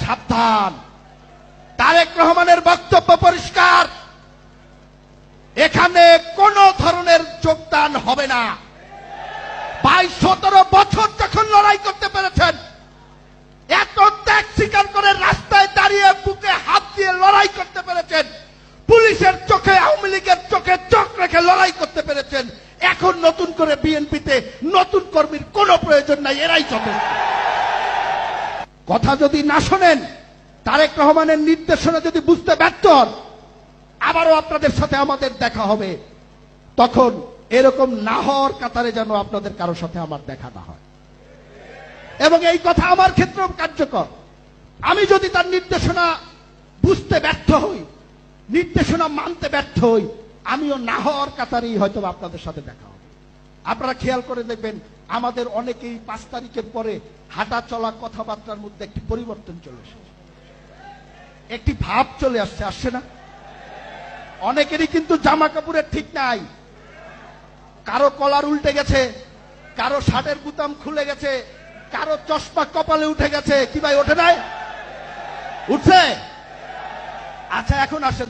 সাবধান, তারেক রহমানের বক্তব্য পরিষ্কার, এখানে কোন ধরনের যোগদান হবে না। 22-17 বছর যখন লড়াই করতে পেরেছেন, এত ত্যাগ স্বীকার করে রাস্তায় দাঁড়িয়ে বুকে হাত দিয়ে লড়াই করতে পেরেছেন, পুলিশের চোখে আওয়ামী লীগের চোখে চোখ রেখে লড়াই করতে পেরেছেন, এখন নতুন করে বিএনপিতে নতুন কর্মীর কোনো প্রয়োজন নাই, এরাই যথেষ্ট। কথা যদি না শোনেন, তারেক রহমানের নির্দেশনা যদি বুঝতে ব্যর্থ হন, আবারও আপনাদের সাথে আমাদের দেখা হবে। তখন এরকম না হওয়ার কাতারে যেন আপনাদের কারোর সাথে আমার দেখা না হয়। এবং এই কথা আমার ক্ষেত্রেও কার্যকর। আমি যদি তার নির্দেশনা বুঝতে ব্যর্থ হই, নির্দেশনা মানতে ব্যর্থ হই, আমিও না হওয়ার কাতারেই হয়তো আপনাদের সাথে দেখা হবে। আপনারা খেয়াল করে দেখবেন, আমাদের অনেকেই 5 তারিখের পরে হাঁটা চলা কথাবার্তার মধ্যে একটি পরিবর্তন চলে এসেছে, একটি ভাব চলে আসছে, আসছে না? অনেকেরই কিন্তু জামা কাপড়ের ঠিক নাই, কারো কলার উল্টে গেছে, কারো শার্টের বুতাম খুলে গেছে, কারো চশমা কপালে উঠে গেছে। কি ভাই ওঠে নাই? উঠছে? আচ্ছা, এখন আসেন।